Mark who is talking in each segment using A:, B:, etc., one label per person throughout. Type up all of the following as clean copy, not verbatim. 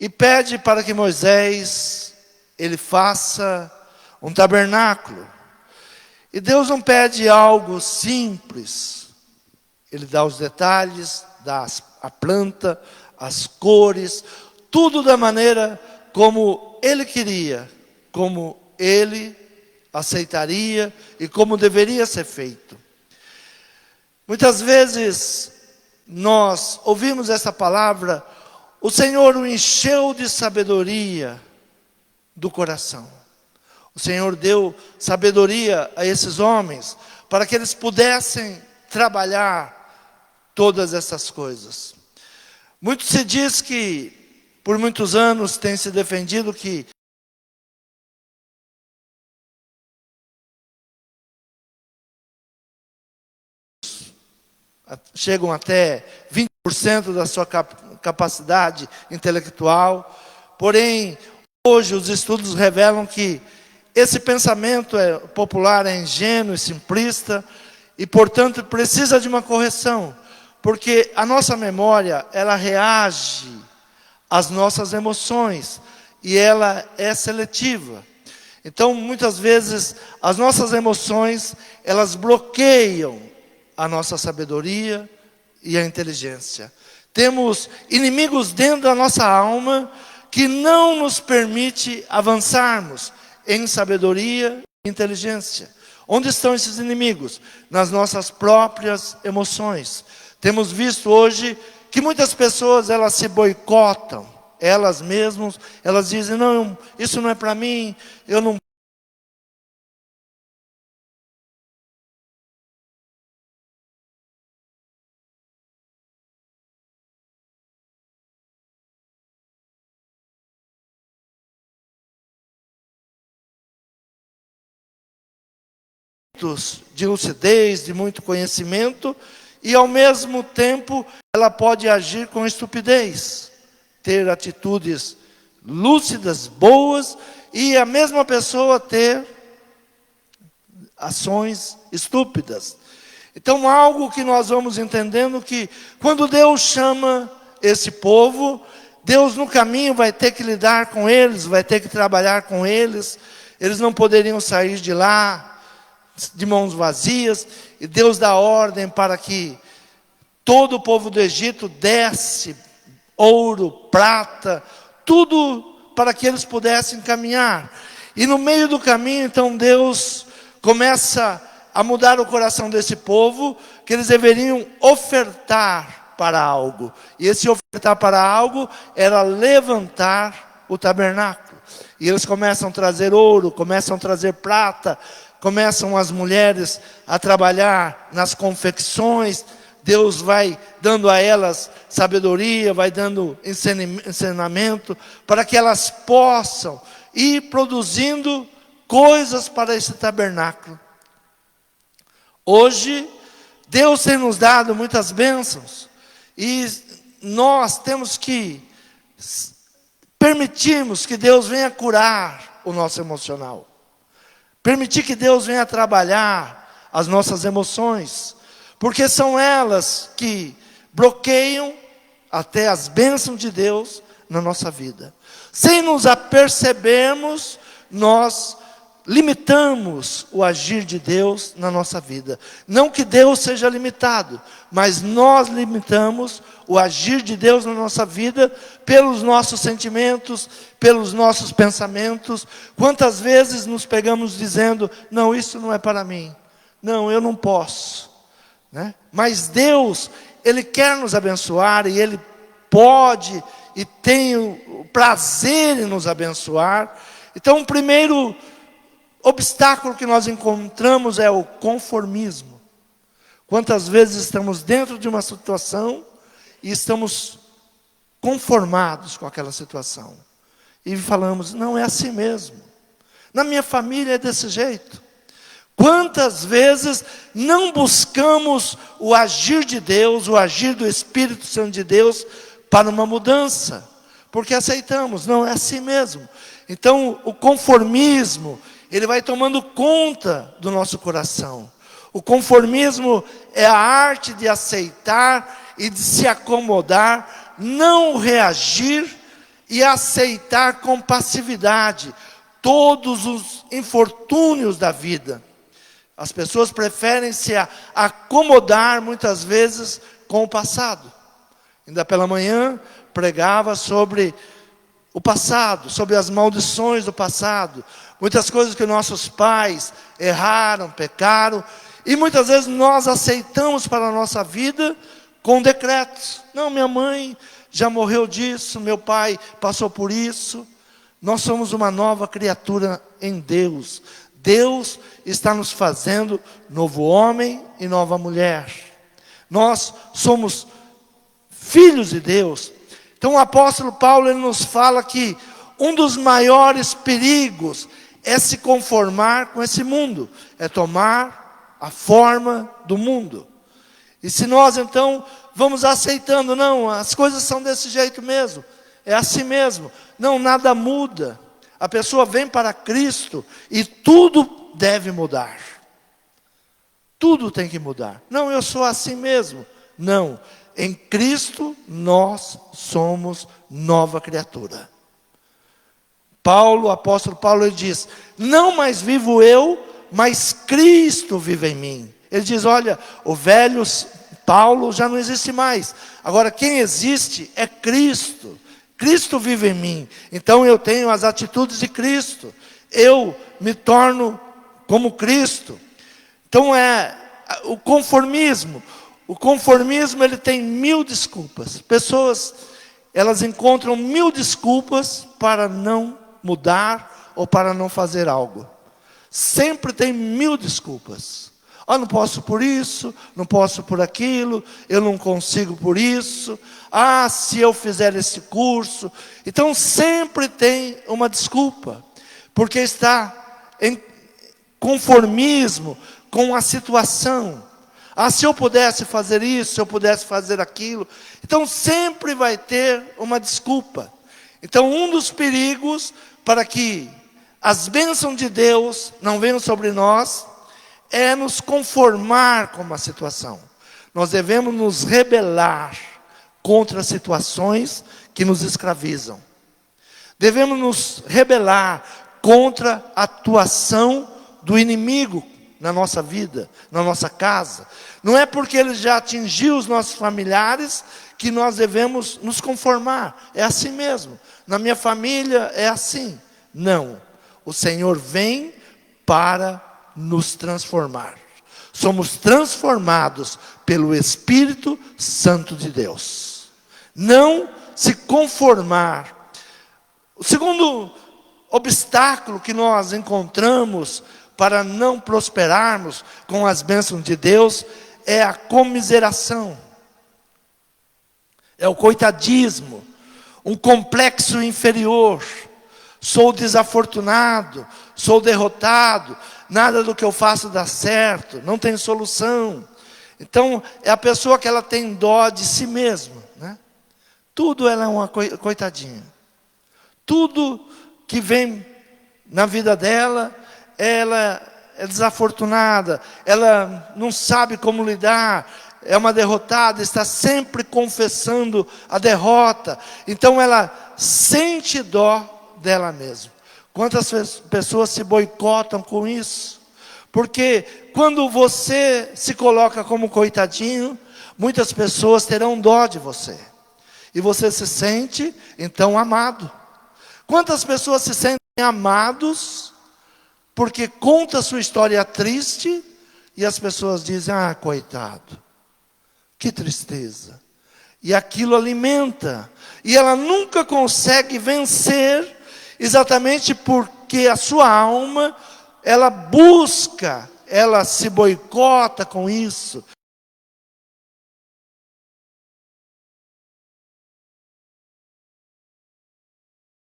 A: e pede para que Moisés, ele faça um tabernáculo. E Deus não pede algo simples. Ele dá os detalhes, dá a planta, as cores, tudo da maneira como Ele queria, como Ele aceitaria e como deveria ser feito. Muitas vezes nós ouvimos essa palavra, o Senhor o encheu de sabedoria do coração. O Senhor deu sabedoria a esses homens, para que eles pudessem trabalhar todas essas coisas. Muito se diz que, por muitos anos, tem se defendido que chegam até 20% da sua capacidade intelectual. Porém, hoje os estudos revelam que esse pensamento popular é ingênuo e simplista e, portanto, precisa de uma correção, porque a nossa memória, ela reage às nossas emoções e ela é seletiva. Então, muitas vezes, as nossas emoções, elas bloqueiam a nossa sabedoria e a inteligência. Temos inimigos dentro da nossa alma que não nos permite avançarmos em sabedoria e inteligência. Onde estão esses inimigos? Nas nossas próprias emoções. Temos visto hoje que muitas pessoas, elas se boicotam, elas mesmas, elas dizem, não, isso não é para mim, eu não de lucidez, de muito conhecimento, e ao mesmo tempo ela pode agir com estupidez, ter atitudes lúcidas, boas, e a mesma pessoa ter ações estúpidas. Então, algo que nós vamos entendendo que quando Deus chama esse povo, Deus no caminho vai ter que lidar com eles, vai ter que trabalhar com eles. Eles não poderiam sair de lá de mãos vazias, e Deus dá ordem para que todo o povo do Egito desse ouro, prata, tudo para que eles pudessem caminhar. E no meio do caminho, então, Deus começa a mudar o coração desse povo, que eles deveriam ofertar para algo. E esse ofertar para algo era levantar o tabernáculo. E eles começam a trazer ouro, começam a trazer prata, começam as mulheres a trabalhar nas confecções. Deus vai dando a elas sabedoria, vai dando ensinamento, para que elas possam ir produzindo coisas para esse tabernáculo. Hoje, Deus tem nos dado muitas bênçãos, e nós temos que permitirmos que Deus venha curar o nosso emocional. Permitir que Deus venha trabalhar as nossas emoções, porque são elas que bloqueiam até as bênçãos de Deus na nossa vida. Sem nos apercebermos, nós limitamos o agir de Deus na nossa vida. Não que Deus seja limitado, mas nós limitamos o agir de Deus na nossa vida pelos nossos sentimentos, pelos nossos pensamentos. Quantas vezes nos pegamos dizendo, não, isso não é para mim, não, eu não posso, né? Mas Deus, Ele quer nos abençoar, e Ele pode e tem o prazer em nos abençoar. Então, o primeiro obstáculo que nós encontramos é o conformismo. Quantas vezes estamos dentro de uma situação e estamos conformados com aquela situação, e falamos, não é assim mesmo, na minha família é desse jeito. Quantas vezes não buscamos o agir de Deus, o agir do Espírito Santo de Deus para uma mudança, porque aceitamos, não é assim mesmo. Então o conformismo, ele vai tomando conta do nosso coração. O conformismo é a arte de aceitar e de se acomodar, não reagir e aceitar com passividade todos os infortúnios da vida. As pessoas preferem se acomodar muitas vezes com o passado. Ainda pela manhã pregava sobre o passado, sobre as maldições do passado. Muitas coisas que nossos pais erraram, pecaram, e muitas vezes nós aceitamos para a nossa vida com decretos. Não, minha mãe já morreu disso, meu pai passou por isso. Nós somos uma nova criatura em Deus. Deus está nos fazendo novo homem e nova mulher. Nós somos filhos de Deus. Então o apóstolo Paulo, ele nos fala que um dos maiores perigos é se conformar com esse mundo, é tomar a forma do mundo. E se nós então vamos aceitando, não, as coisas são desse jeito mesmo, é assim mesmo, não, nada muda. A pessoa vem para Cristo e tudo deve mudar. Tudo tem que mudar. Não, eu sou assim mesmo. Não, em Cristo nós somos nova criatura. Paulo, o apóstolo Paulo, ele diz: não mais vivo eu, mas Cristo vive em mim. Ele diz, olha, o velho Paulo já não existe mais. Agora quem existe é Cristo. Cristo vive em mim. Então eu tenho as atitudes de Cristo. Eu me torno como Cristo. Então é o conformismo. O conformismo, ele tem 1000 desculpas. Pessoas, elas encontram 1000 desculpas para não mudar ou para não fazer algo. Sempre tem 1000 desculpas. Não posso por isso, não posso por aquilo, eu não consigo por isso. Se eu fizer esse curso. Então sempre tem uma desculpa, porque está em conformismo com a situação. Se eu pudesse fazer isso, se eu pudesse fazer aquilo. Então sempre vai ter uma desculpa. Então um dos perigos para que as bênçãos de Deus não venham sobre nós é nos conformar com uma situação. Nós devemos nos rebelar contra situações que nos escravizam. Devemos nos rebelar contra a atuação do inimigo na nossa vida, na nossa casa. Não é porque ele já atingiu os nossos familiares que nós devemos nos conformar. É assim mesmo. Na minha família é assim. Não. O Senhor vem para nos transformar. Somos transformados pelo Espírito Santo de Deus. Não se conformar. O segundo obstáculo que nós encontramos para não prosperarmos com as bênçãos de Deus é a comiseração. É o coitadismo, um complexo inferior. Sou desafortunado, sou derrotado, nada do que eu faço dá certo, não tem solução. Então, é a pessoa que ela tem dó de si mesma, né? Tudo ela é uma coitadinha. Tudo que vem na vida dela, ela é desafortunada, ela não sabe como lidar, é uma derrotada, está sempre confessando a derrota. Então ela sente dó dela mesma. Quantas pessoas se boicotam com isso? Porque quando você se coloca como coitadinho, muitas pessoas terão dó de você. E você se sente, então, amado. Quantas pessoas se sentem amados porque conta a sua história triste e as pessoas dizem, coitado, que tristeza. E aquilo alimenta. E ela nunca consegue vencer, exatamente porque a sua alma, ela busca, ela se boicota com isso.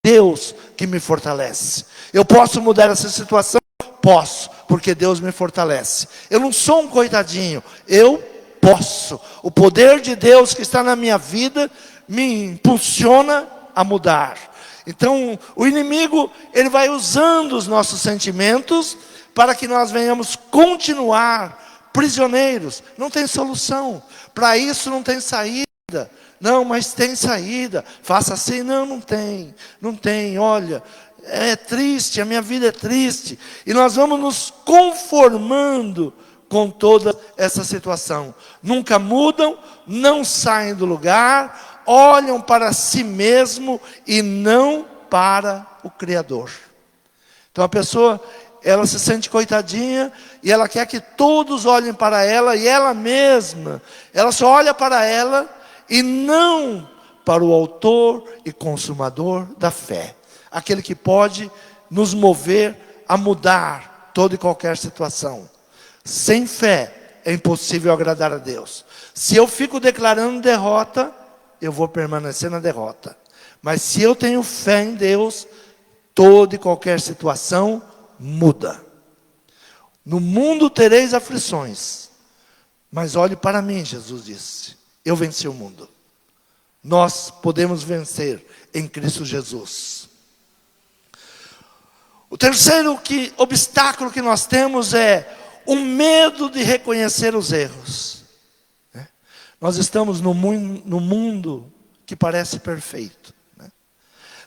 A: Deus que me fortalece. Eu posso mudar essa situação? Posso, porque Deus me fortalece. Eu não sou um coitadinho, eu posso. O poder de Deus que está na minha vida me impulsiona a mudar. Então, o inimigo, ele vai usando os nossos sentimentos para que nós venhamos continuar prisioneiros. Não tem solução. Para isso não tem saída. Não, mas tem saída. Faça assim. Não, não tem. Não tem. Olha, é triste, a minha vida é triste. E nós vamos nos conformando com toda essa situação. Nunca mudam, não saem do lugar, olham para si mesmo e não para o Criador. Então a pessoa, ela se sente coitadinha e ela quer que todos olhem para ela e ela mesma, ela só olha para ela e não para o autor e consumador da fé. Aquele que pode nos mover a mudar toda e qualquer situação. Sem fé é impossível agradar a Deus. Se eu fico declarando derrota, eu vou permanecer na derrota. Mas se eu tenho fé em Deus, toda e qualquer situação muda. No mundo tereis aflições, mas olhe para mim, Jesus disse. Eu venci o mundo. Nós podemos vencer em Cristo Jesus. O terceiro obstáculo que nós temos é o medo de reconhecer os erros. Nós estamos no mundo que parece perfeito.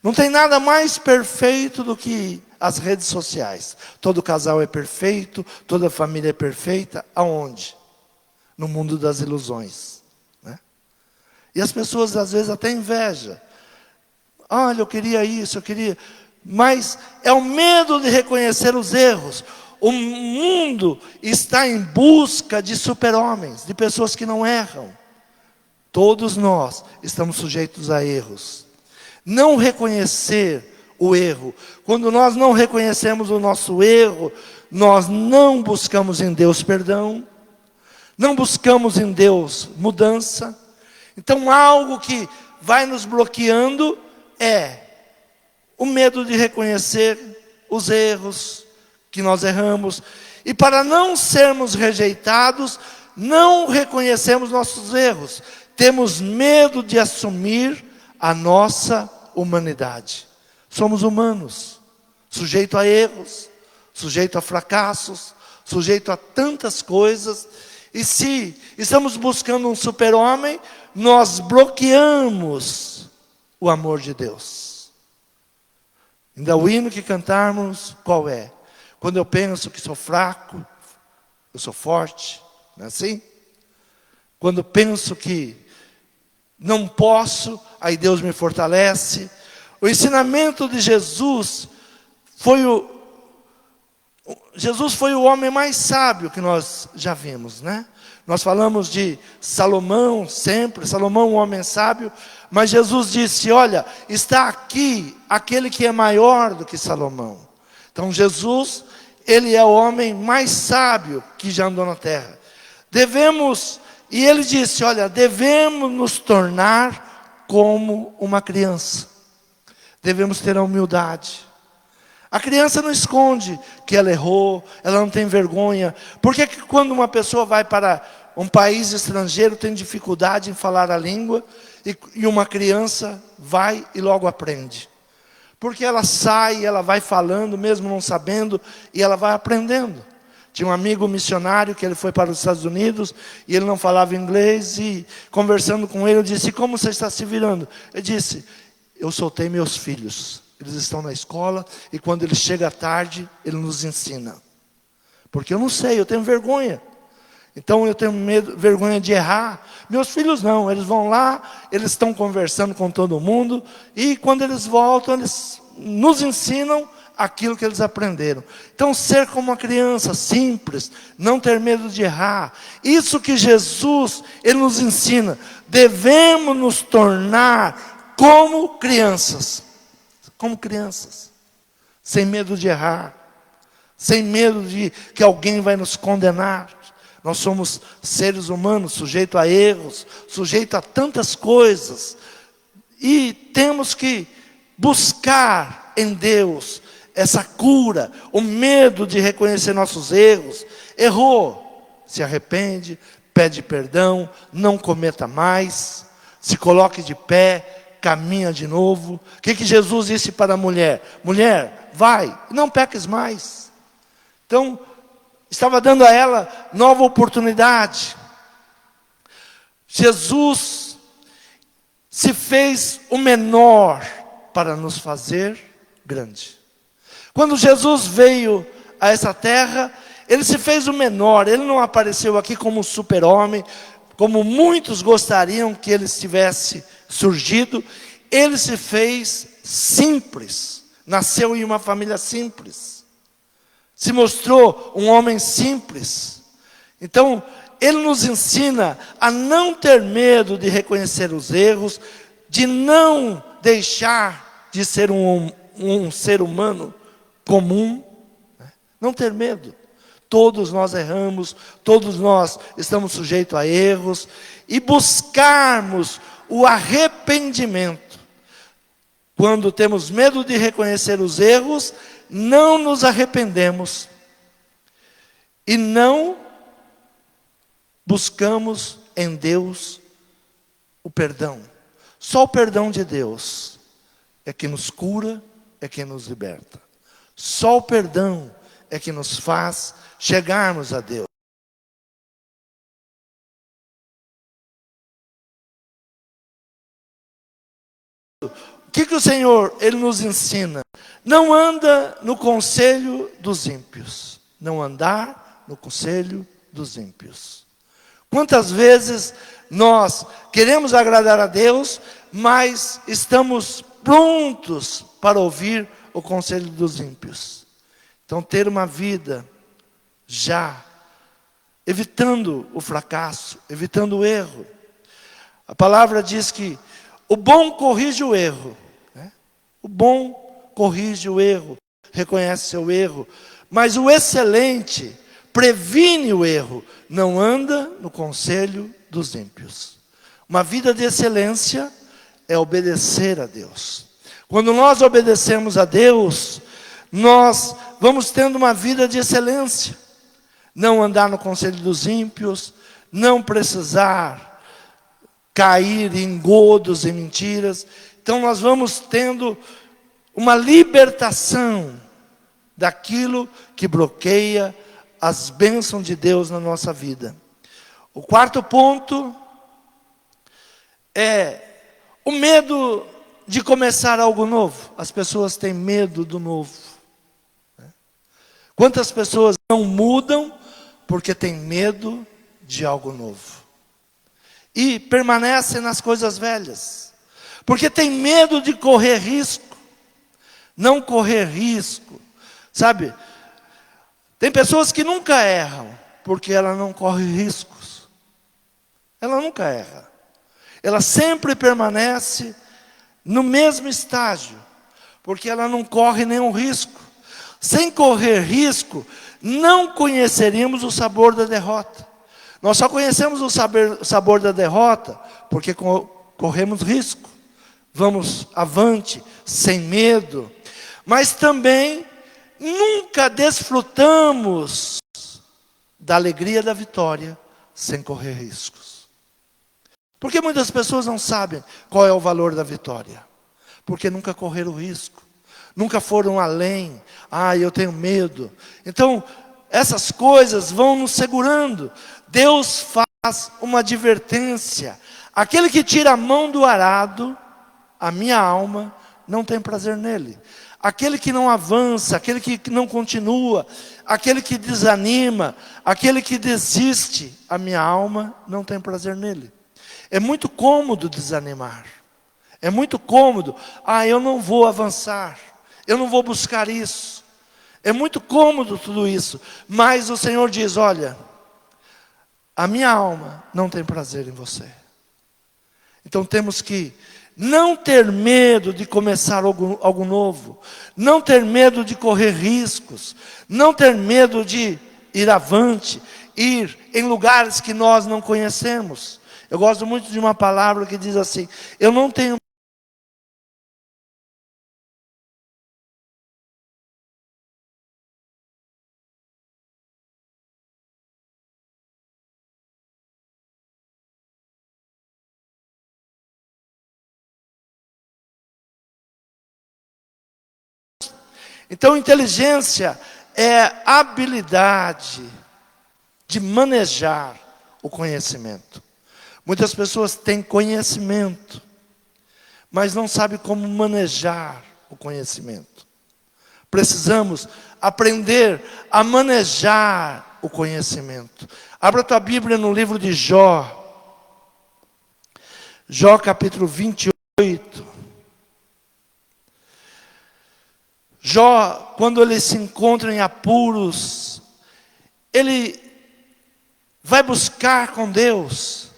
A: Não tem nada mais perfeito do que as redes sociais. Todo casal é perfeito, toda família é perfeita. Aonde? No mundo das ilusões. E as pessoas às vezes até invejam. Olha, eu queria isso, eu queria... Mas é o medo de reconhecer os erros. O mundo está em busca de super-homens, de pessoas que não erram. Todos nós estamos sujeitos a erros. Não reconhecer o erro. Quando nós não reconhecemos o nosso erro, nós não buscamos em Deus perdão, não buscamos em Deus mudança. Então algo que vai nos bloqueando é o medo de reconhecer os erros que nós erramos. E para não sermos rejeitados, não reconhecemos nossos erros. Temos medo de assumir a nossa humanidade. Somos humanos, sujeito a erros, sujeito a fracassos, sujeito a tantas coisas. E se estamos buscando um super-homem, nós bloqueamos o amor de Deus. Ainda o hino que cantarmos, qual é? Quando eu penso que sou fraco, eu sou forte, não é assim? Quando penso que não posso, aí Deus me fortalece. O ensinamento de Jesus foi o homem mais sábio que nós já vimos, né? Nós falamos de Salomão sempre, Salomão um homem sábio, mas Jesus disse, olha, está aqui aquele que é maior do que Salomão. Então Jesus, ele é o homem mais sábio que já andou na terra. E ele disse, olha, devemos nos tornar como uma criança. Devemos ter a humildade. A criança não esconde que ela errou, ela não tem vergonha. Por que quando uma pessoa vai para um país estrangeiro, tem dificuldade em falar a língua, e uma criança vai e logo aprende? Porque ela sai, ela vai falando, mesmo não sabendo, e ela vai aprendendo. Tinha um amigo missionário que ele foi para os Estados Unidos, e ele não falava inglês, e conversando com ele, eu disse, como você está se virando? Ele disse, eu soltei meus filhos, eles estão na escola, e quando eles chegam à tarde, ele nos ensina. Porque eu não sei, eu tenho vergonha. Então eu tenho vergonha de errar. Meus filhos não, eles vão lá, eles estão conversando com todo mundo, e quando eles voltam, eles nos ensinam aquilo que eles aprenderam. Então ser como uma criança simples, não ter medo de errar, isso que Jesus, ele nos ensina. Devemos nos tornar como crianças, sem medo de errar, sem medo de que alguém vai nos condenar. Nós somos seres humanos, sujeitos a erros, sujeitos a tantas coisas. E temos que buscar em Deus essa cura, o medo de reconhecer nossos erros. Errou, se arrepende, pede perdão, não cometa mais, se coloque de pé, caminha de novo. O que Jesus disse para a mulher? Mulher, vai, não peques mais. Então, estava dando a ela nova oportunidade. Jesus, se fez o menor para nos fazer grande. Quando Jesus veio a essa terra, ele se fez o menor. Ele não apareceu aqui como um super-homem, como muitos gostariam que ele tivesse surgido. Ele se fez simples, nasceu em uma família simples, se mostrou um homem simples. Então, ele nos ensina a não ter medo de reconhecer os erros, de não deixar de ser um ser humano comum, né? Não ter medo. Todos nós erramos, todos nós estamos sujeitos a erros, e buscarmos o arrependimento. Quando temos medo de reconhecer os erros, não nos arrependemos e não buscamos em Deus o perdão. Só o perdão de Deus é que nos cura, é que nos liberta. Só o perdão é que nos faz chegarmos a Deus. O que o Senhor, Ele nos ensina? Não anda no conselho dos ímpios. Não andar no conselho dos ímpios. Quantas vezes nós queremos agradar a Deus, mas estamos prontos para ouvir o conselho dos ímpios. Então, ter uma vida já evitando o fracasso, evitando o erro. A palavra diz que o bom corrige o erro, né? O bom corrige o erro, reconhece seu erro, mas o excelente previne o erro, não anda no conselho dos ímpios. Uma vida de excelência é obedecer a Deus. Quando nós obedecemos a Deus, nós vamos tendo uma vida de excelência. Não andar no conselho dos ímpios, não precisar cair em engodos e mentiras. Então nós vamos tendo uma libertação daquilo que bloqueia as bênçãos de Deus na nossa vida. O quarto ponto é o medo de começar algo novo. As pessoas têm medo do novo. Quantas pessoas não mudam porque têm medo de algo novo? E permanecem nas coisas velhas, porque têm medo de correr risco. Não correr risco, sabe? Tem pessoas que nunca erram, porque ela não corre riscos. Ela nunca erra. Ela sempre permanece no mesmo estágio, porque ela não corre nenhum risco. Sem correr risco, não conheceríamos o sabor da derrota. Nós só conhecemos o sabor da derrota porque corremos risco. Vamos avante, sem medo. Mas também nunca desfrutamos da alegria da vitória sem correr riscos. Porque muitas pessoas não sabem qual é o valor da vitória. Porque nunca correram risco. Nunca foram além. Eu tenho medo. Então, essas coisas vão nos segurando. Deus faz uma advertência. Aquele que tira a mão do arado, a minha alma não tem prazer nele. Aquele que não avança, aquele que não continua, aquele que desanima, aquele que desiste, a minha alma não tem prazer nele. É muito cômodo desanimar. É muito cômodo. Eu não vou avançar. Eu não vou buscar isso. É muito cômodo tudo isso. Mas o Senhor diz, olha, a minha alma não tem prazer em você. Então temos que não ter medo de começar algo novo. Não ter medo de correr riscos. Não ter medo de ir avante. Ir em lugares que nós não conhecemos. Eu gosto muito de uma palavra que diz assim, eu não tenho Então, inteligência é a habilidade de manejar o conhecimento. Muitas pessoas têm conhecimento, mas não sabe como manejar o conhecimento. Precisamos aprender a manejar o conhecimento. Abra a tua Bíblia no livro de Jó. Jó capítulo 28. Jó, quando ele se encontra em apuros, ele vai buscar com Deus.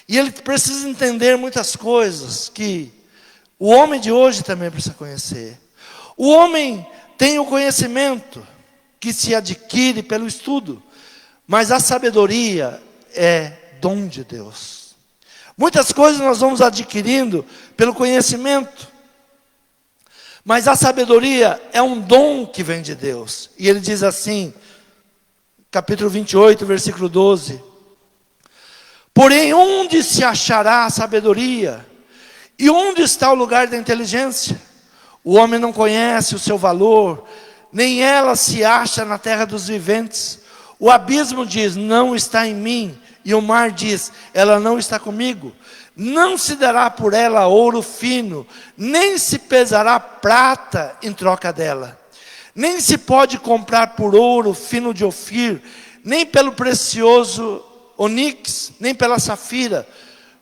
A: E ele precisa entender muitas coisas que o homem de hoje também precisa conhecer. O homem tem o conhecimento que se adquire pelo estudo, mas a sabedoria é dom de Deus. Muitas coisas nós vamos adquirindo pelo conhecimento, mas a sabedoria é um dom que vem de Deus. E ele diz assim, capítulo 28, versículo 12: porém, onde se achará a sabedoria? E onde está o lugar da inteligência? O homem não conhece o seu valor, nem ela se acha na terra dos viventes. O abismo diz, não está em mim. E o mar diz, ela não está comigo. Não se dará por ela ouro fino, nem se pesará prata em troca dela. Nem se pode comprar por ouro fino de Ofir, nem pelo precioso onix, nem pela safira.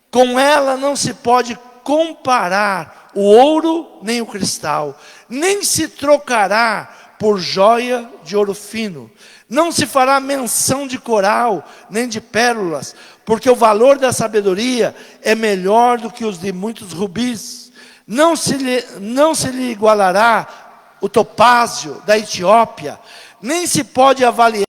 A: Com ela não se pode comparar o ouro nem o cristal, nem se trocará por joia de ouro fino. Não se fará menção de coral, nem de pérolas, porque o valor da sabedoria é melhor do que os de muitos rubis. Não se lhe igualará o topázio da Etiópia, nem se pode avaliar,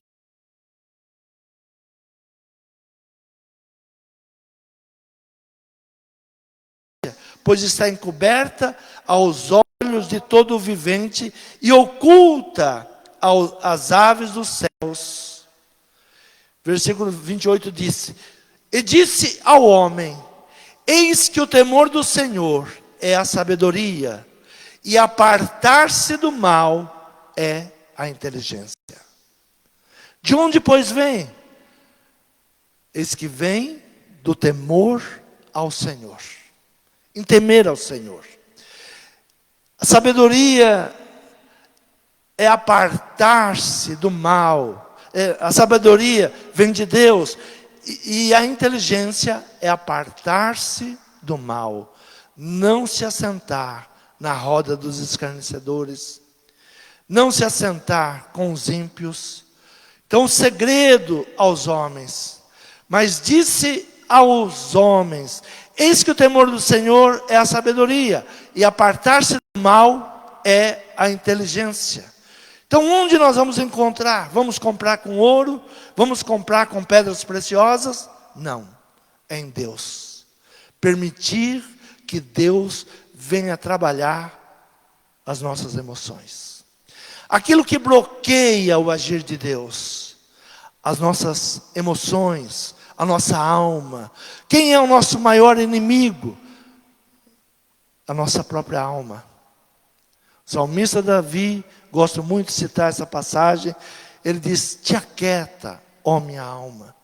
A: pois está encoberta aos olhos de todo o vivente e oculta às aves dos céus. Versículo 28 diz: e disse ao homem, eis que o temor do Senhor é a sabedoria, e apartar-se do mal é a inteligência. De onde, pois, vem? Eis que vem do temor ao Senhor. Em temer ao Senhor. A sabedoria é apartar-se do mal. A sabedoria vem de Deus. E a inteligência é apartar-se do mal. Não se assentar na roda dos escarnecedores. Não se assentar com os ímpios. Então, o segredo aos homens. Mas disse aos homens, eis que o temor do Senhor é a sabedoria, e apartar-se do mal é a inteligência. Então, onde nós vamos encontrar? Vamos comprar com ouro? Vamos comprar com pedras preciosas? Não, é em Deus. Permitir que Deus venha trabalhar as nossas emoções. Aquilo que bloqueia o agir de Deus, as nossas emoções, a nossa alma. Quem é o nosso maior inimigo? A nossa própria alma. O salmista Davi, gosto muito de citar essa passagem, ele diz, te aquieta, ó minha alma.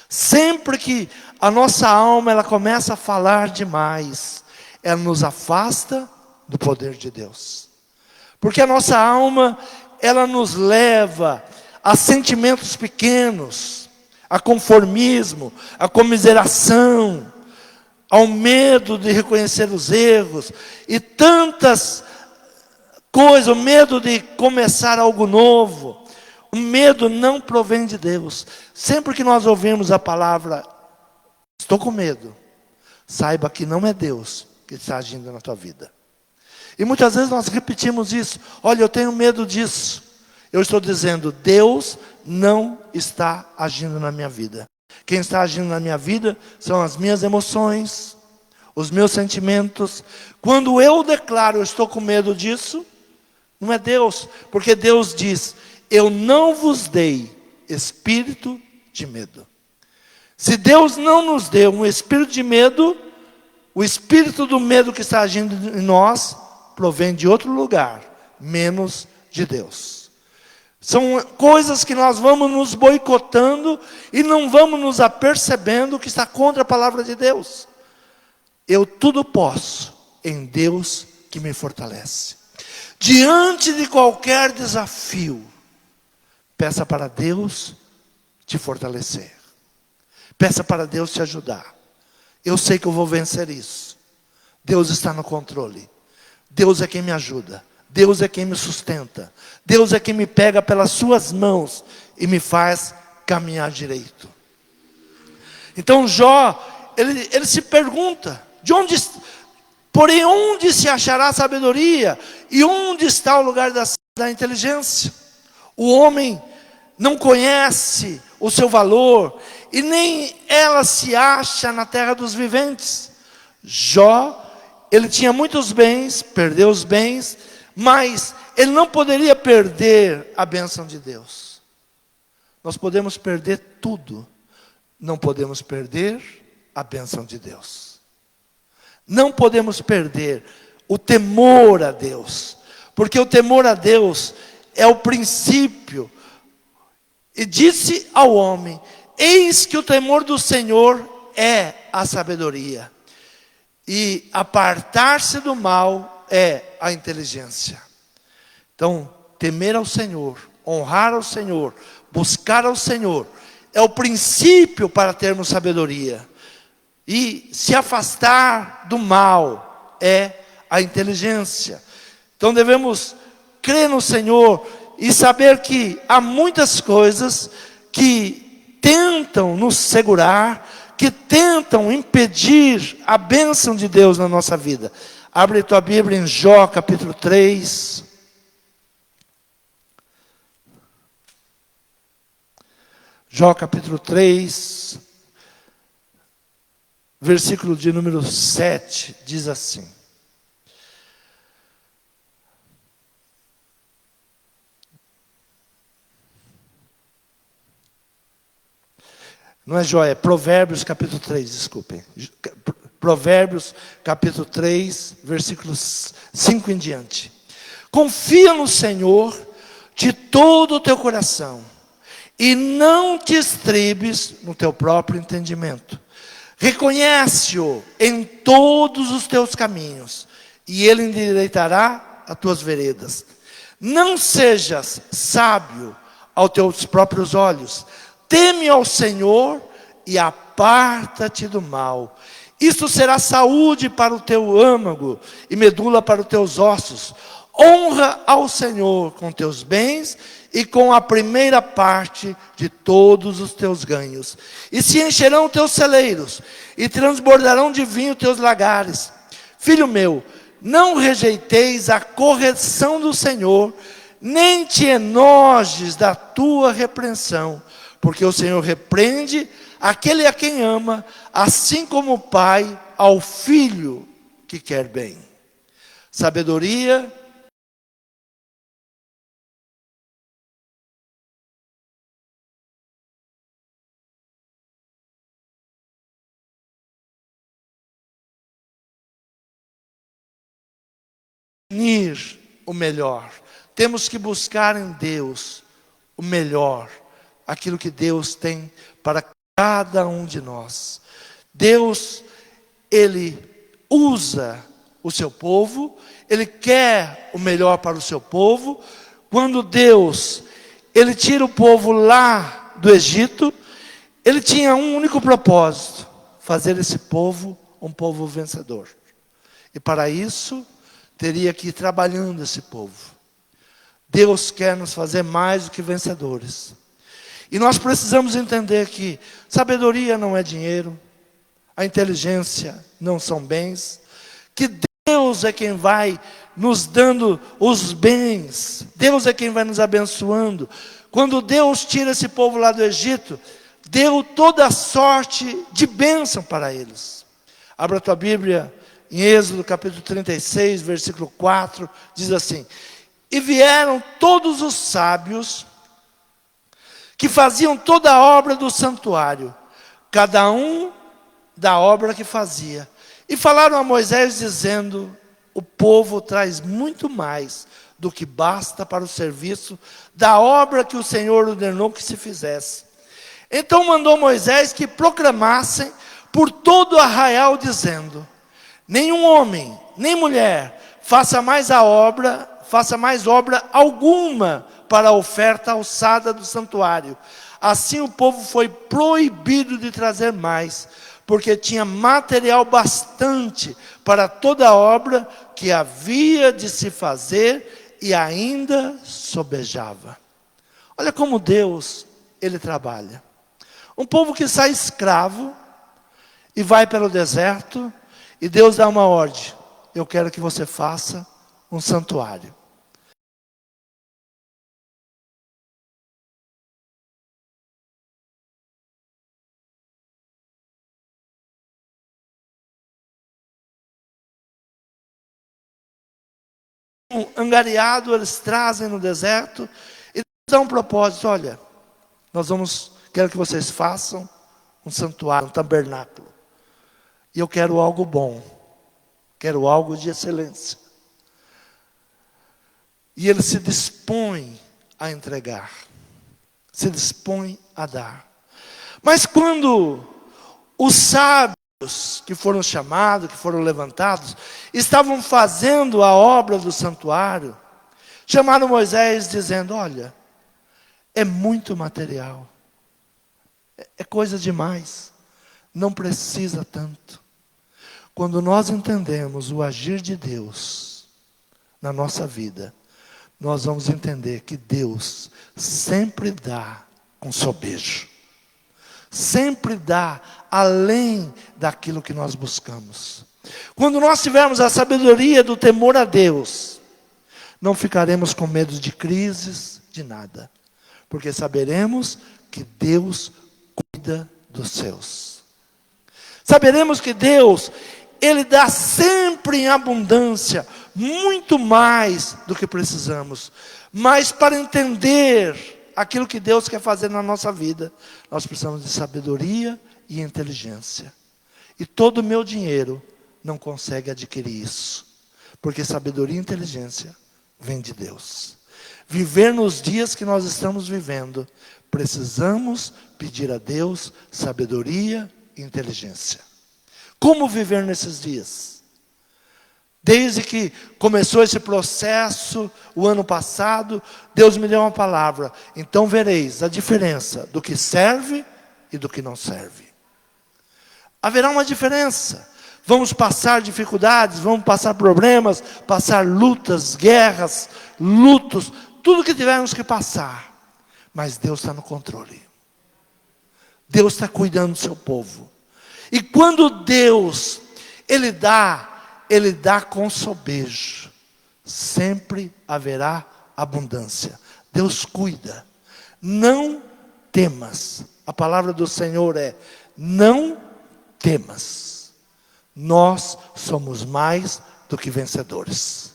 A: Sempre que a nossa alma ela começa a falar demais, ela nos afasta do poder de Deus. Porque a nossa alma, ela nos leva a sentimentos pequenos, a conformismo, a comiseração, ao medo de reconhecer os erros, e tantas coisas, o medo de começar algo novo. O medo não provém de Deus. Sempre que nós ouvimos a palavra, estou com medo, saiba que não é Deus que está agindo na tua vida. E muitas vezes nós repetimos isso, olha, eu tenho medo disso. Eu estou dizendo, Deus não está agindo na minha vida. Quem está agindo na minha vida são as minhas emoções, os meus sentimentos. Quando eu declaro, eu estou com medo disso, não é Deus. Porque Deus diz, eu não vos dei espírito de medo. Se Deus não nos deu um espírito de medo, o espírito do medo que está agindo em nós, provém de outro lugar, menos de Deus. São coisas que nós vamos nos boicotando e não vamos nos apercebendo que está contra a palavra de Deus. Eu tudo posso em Deus que me fortalece. Diante de qualquer desafio, peça para Deus te fortalecer. Peça para Deus te ajudar. Eu sei que eu vou vencer isso. Deus está no controle. Deus é quem me ajuda. Deus é quem me sustenta. Deus é quem me pega pelas suas mãos e me faz caminhar direito. Então Jó, ele se pergunta, porém onde se achará sabedoria? E onde está o lugar da inteligência? O homem não conhece o seu valor, e nem ela se acha na terra dos viventes. Jó, ele tinha muitos bens, perdeu os bens, mas ele não poderia perder a bênção de Deus. Nós podemos perder tudo, não podemos perder a bênção de Deus. Não podemos perder o temor a Deus, porque o temor a Deus é o princípio. E disse ao homem: eis que o temor do Senhor é a sabedoria, e apartar-se do mal é a inteligência. Então, temer ao Senhor, honrar ao Senhor, buscar ao Senhor, é o princípio para termos sabedoria. E se afastar do mal é a inteligência. Então devemos crer no Senhor e saber que há muitas coisas que tentam nos segurar, que tentam impedir a bênção de Deus na nossa vida. Abre tua Bíblia em Jó capítulo 3. Jó capítulo 3, versículo de número 7, diz assim: não é Jó, é Provérbios capítulo 3, desculpem. Provérbios capítulo 3, versículos 5 em diante. Confia no Senhor de todo o teu coração, e não te estribes no teu próprio entendimento. Reconhece-o em todos os teus caminhos, e ele endireitará as tuas veredas. Não sejas sábio aos teus próprios olhos. Teme ao Senhor e aparta-te do mal. Isto será saúde para o teu âmago e medula para os teus ossos. Honra ao Senhor com teus bens e com a primeira parte de todos os teus ganhos. E se encherão teus celeiros, e transbordarão de vinho teus lagares. Filho meu, não rejeiteis a correção do Senhor, nem te enojes da tua repreensão, porque o Senhor repreende aquele a quem ama, assim como o pai ao filho que quer bem. Sabedoria o melhor. Temos que buscar em Deus o melhor, aquilo que Deus tem para cada um de nós. Deus, Ele usa o seu povo, Ele quer o melhor para o seu povo. Quando Deus, Ele tira o povo lá do Egito, Ele tinha um único propósito: fazer esse povo um povo vencedor. E para isso, teria que ir trabalhando esse povo. Deus quer nos fazer mais do que vencedores. E nós precisamos entender que sabedoria não é dinheiro, a inteligência não são bens, que Deus é quem vai nos dando os bens, Deus é quem vai nos abençoando. Quando Deus tira esse povo lá do Egito, deu toda a sorte de bênção para eles. Abra a tua Bíblia em Êxodo capítulo 36, versículo 4, diz assim: e vieram todos os sábios que faziam toda a obra do santuário, cada um da obra que fazia, e falaram a Moisés dizendo: o povo traz muito mais do que basta para o serviço da obra que o Senhor ordenou que se fizesse. Então mandou Moisés que proclamassem por todo o arraial, dizendo: nenhum homem, nem mulher, faça mais obra alguma para a oferta alçada do santuário. Assim o povo foi proibido de trazer mais, porque tinha material bastante para toda a obra que havia de se fazer e ainda sobejava. Olha como Deus, Ele trabalha. Um povo que sai escravo e vai pelo deserto, e Deus dá uma ordem: eu quero que você faça um santuário. Angariado, eles trazem no deserto, e dão um propósito: olha, quero que vocês façam um santuário, um tabernáculo. E eu quero algo bom, quero algo de excelência. E ele se dispõe a entregar, se dispõe a dar. Mas quando os sábios que foram chamados, que foram levantados, estavam fazendo a obra do santuário, chamaram Moisés dizendo: olha, é muito material, é coisa demais, não precisa tanto. Quando nós entendemos o agir de Deus na nossa vida, nós vamos entender que Deus sempre dá com sobejo, sempre dá além daquilo que nós buscamos. Quando nós tivermos a sabedoria do temor a Deus, não ficaremos com medo de crises, de nada, porque saberemos que Deus cuida dos seus. Saberemos que Deus, Ele dá sempre em abundância, muito mais do que precisamos. Mas para entender aquilo que Deus quer fazer na nossa vida, nós precisamos de sabedoria e inteligência. E todo o meu dinheiro não consegue adquirir isso, porque sabedoria e inteligência vem de Deus. Viver nos dias que nós estamos vivendo, precisamos pedir a Deus sabedoria e inteligência. Como viver nesses dias? Desde que começou esse processo, o ano passado, Deus me deu uma palavra: então vereis a diferença do que serve e do que não serve. Haverá uma diferença. Vamos passar dificuldades, vamos passar problemas, passar lutas, guerras, lutos, tudo que tivermos que passar. Mas Deus está no controle. Deus está cuidando do seu povo. E quando Deus, Ele dá com sobejo. Sempre haverá abundância. Deus cuida. Não temas. A palavra do Senhor é: não temas. Nós somos mais do que vencedores.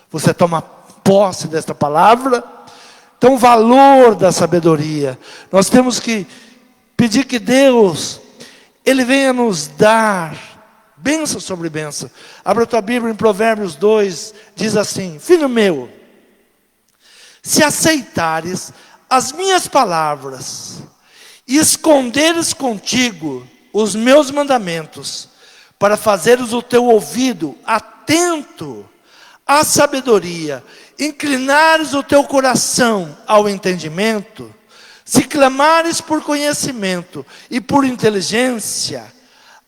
A: Você toma posse desta palavra? Então, o valor da sabedoria. Nós temos que pedir que Deus, Ele venha nos dar bênção sobre bênção. Abra a tua Bíblia em Provérbios 2, diz assim: filho meu, se aceitares as minhas palavras e esconderes contigo os meus mandamentos, para fazeres o teu ouvido atento à sabedoria, inclinares o teu coração ao entendimento, se clamares por conhecimento e por inteligência,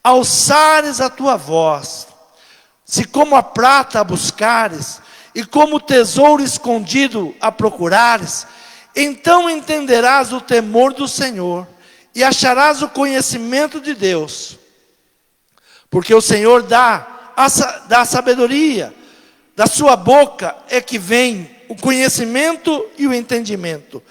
A: alçares a tua voz, se como a prata a buscares, e como tesouro escondido a procurares, então entenderás o temor do Senhor, e acharás o conhecimento de Deus. Porque o Senhor dá a sabedoria, da sua boca é que vem o conhecimento e o entendimento.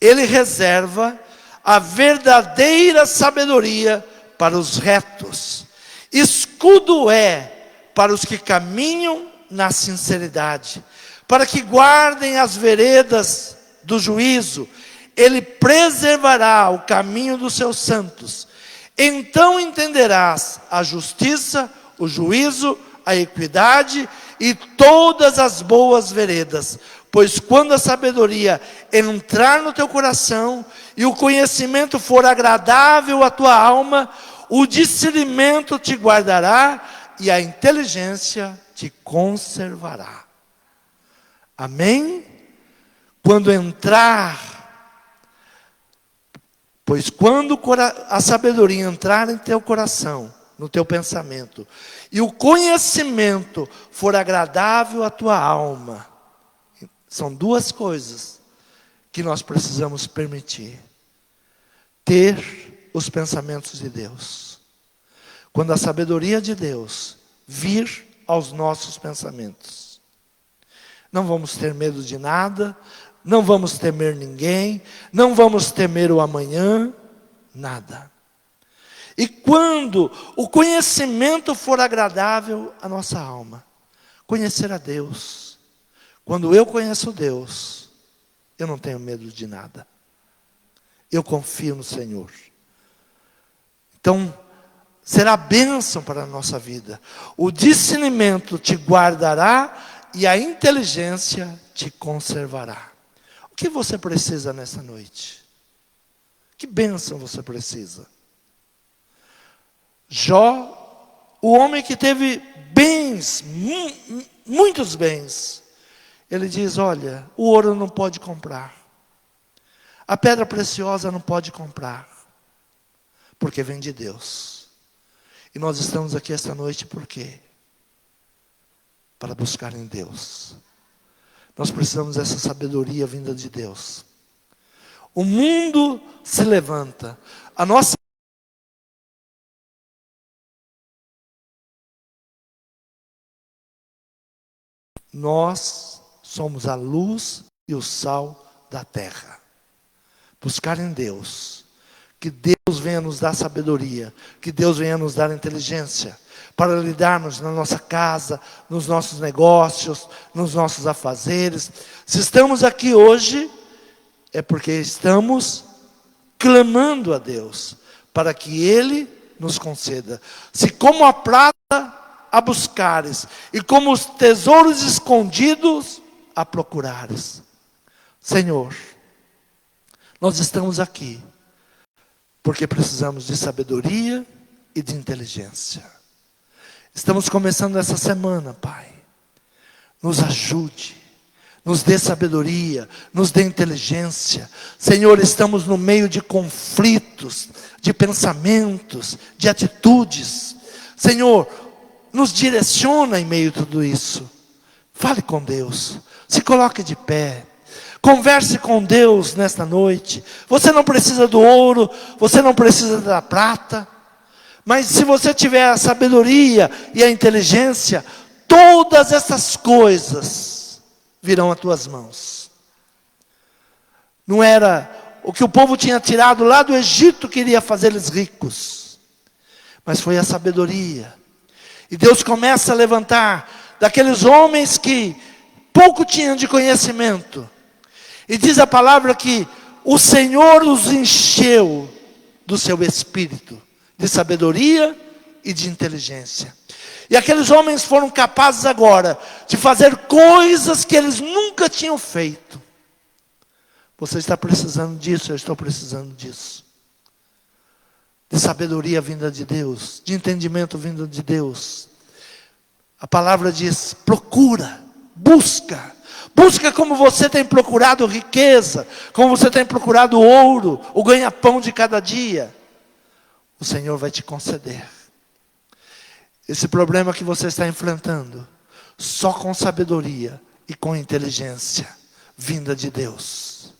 A: Ele reserva a verdadeira sabedoria para os retos. Escudo é para os que caminham na sinceridade, para que guardem as veredas do juízo. Ele preservará o caminho dos seus santos. Então entenderás a justiça, o juízo, a equidade e todas as boas veredas. Pois quando a sabedoria entrar no teu coração e o conhecimento for agradável à tua alma, o discernimento te guardará e a inteligência te conservará. Amém? Quando a sabedoria entrar em teu coração, no teu pensamento, e o conhecimento for agradável à tua alma, são duas coisas que nós precisamos permitir: ter os pensamentos de Deus. Quando a sabedoria de Deus vir aos nossos pensamentos, não vamos ter medo de nada, não vamos temer ninguém, não vamos temer o amanhã, nada. E quando o conhecimento for agradável à nossa alma, conhecer a Deus. Quando eu conheço Deus, eu não tenho medo de nada. Eu confio no Senhor. Então, será bênção para a nossa vida. O discernimento te guardará e a inteligência te conservará. O que você precisa nessa noite? Que bênção você precisa? Jó, o homem que teve bens, muitos bens, ele diz: olha, o ouro não pode comprar, a pedra preciosa não pode comprar, porque vem de Deus. E nós estamos aqui esta noite por quê? Para buscar em Deus. Nós precisamos dessa sabedoria vinda de Deus. O mundo se levanta, nós somos a luz e o sal da terra. Buscar em Deus. Que Deus venha nos dar sabedoria. Que Deus venha nos dar inteligência. Para lidarmos na nossa casa, nos nossos negócios, nos nossos afazeres. Se estamos aqui hoje, é porque estamos clamando a Deus. Para que Ele nos conceda. Se como a prata a buscares, e como os tesouros escondidos a procurares. Senhor, nós estamos aqui porque precisamos de sabedoria e de inteligência. Estamos começando essa semana, Pai. Nos ajude, nos dê sabedoria, nos dê inteligência. Senhor, estamos no meio de conflitos, de pensamentos, de atitudes. Senhor, nos direciona em meio a tudo isso. Fale com Deus. Se coloque de pé. Converse com Deus nesta noite. Você não precisa do ouro. Você não precisa da prata. Mas se você tiver a sabedoria e a inteligência, todas essas coisas virão às tuas mãos. Não era o que o povo tinha tirado lá do Egito que iria fazer eles ricos. Mas foi a sabedoria. E Deus começa a levantar daqueles homens que pouco tinham de conhecimento. E diz a palavra que o Senhor os encheu do seu espírito, de sabedoria e de inteligência. E aqueles homens foram capazes agora de fazer coisas que eles nunca tinham feito. Você está precisando disso, eu estou precisando disso. De sabedoria vinda de Deus, de entendimento vindo de Deus. A palavra diz: procura, busca. Busca como você tem procurado riqueza, como você tem procurado ouro, o ganha-pão de cada dia. O Senhor vai te conceder. Esse problema que você está enfrentando, só com sabedoria e com inteligência vinda de Deus.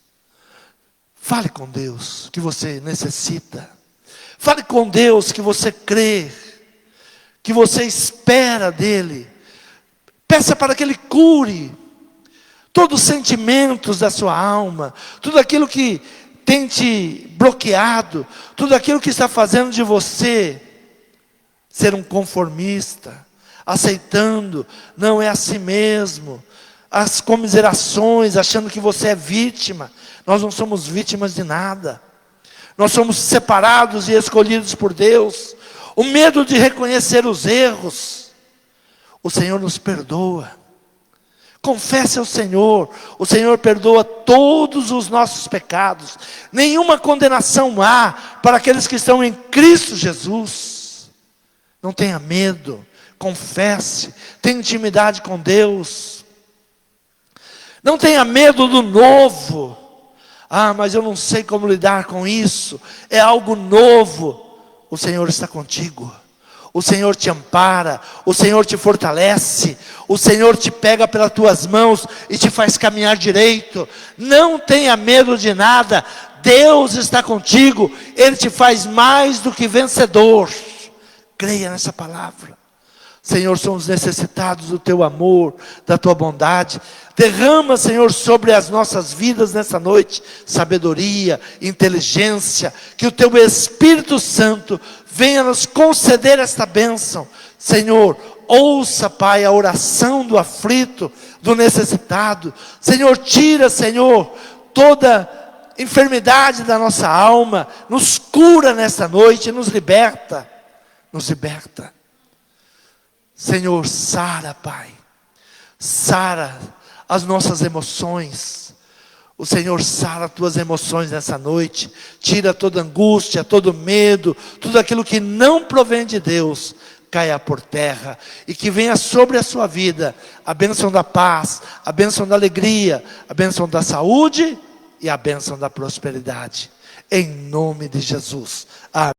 A: Fale com Deus que você necessita. Fale com Deus que você crê, que você espera dEle. Peça para que Ele cure todos os sentimentos da sua alma, tudo aquilo que tem te bloqueado, tudo aquilo que está fazendo de você ser um conformista, aceitando, não é a si mesmo, as comiserações, achando que você é vítima. Nós não somos vítimas de nada. Nós somos separados e escolhidos por Deus. O medo de reconhecer os erros. O Senhor nos perdoa. Confesse ao Senhor. O Senhor perdoa todos os nossos pecados. Nenhuma condenação há para aqueles que estão em Cristo Jesus. Não tenha medo. confesse, tenha intimidade com Deus. Não tenha medo do novo. Ah, mas eu não sei como lidar com isso. É algo novo. O Senhor está contigo. O Senhor te ampara. O Senhor te fortalece. O Senhor te pega pelas tuas mãos e te faz caminhar direito. Não tenha medo de nada. Deus está contigo. Ele te faz mais do que vencedor. Creia nessa palavra. Senhor, somos necessitados do teu amor, da tua bondade. Derrama, Senhor, sobre as nossas vidas nessa noite, sabedoria, inteligência, que o teu Espírito Santo venha nos conceder esta bênção. Senhor, ouça, Pai, a oração do aflito, do necessitado. Senhor, tira, Senhor, toda enfermidade da nossa alma, nos cura nesta noite, nos liberta, nos liberta. Senhor, sara, Pai, sara as nossas emoções. O Senhor sara as tuas emoções nessa noite, tira toda angústia, todo medo, tudo aquilo que não provém de Deus, caia por terra, e que venha sobre a sua vida a bênção da paz, a bênção da alegria, a bênção da saúde e a bênção da prosperidade, em nome de Jesus. Amém.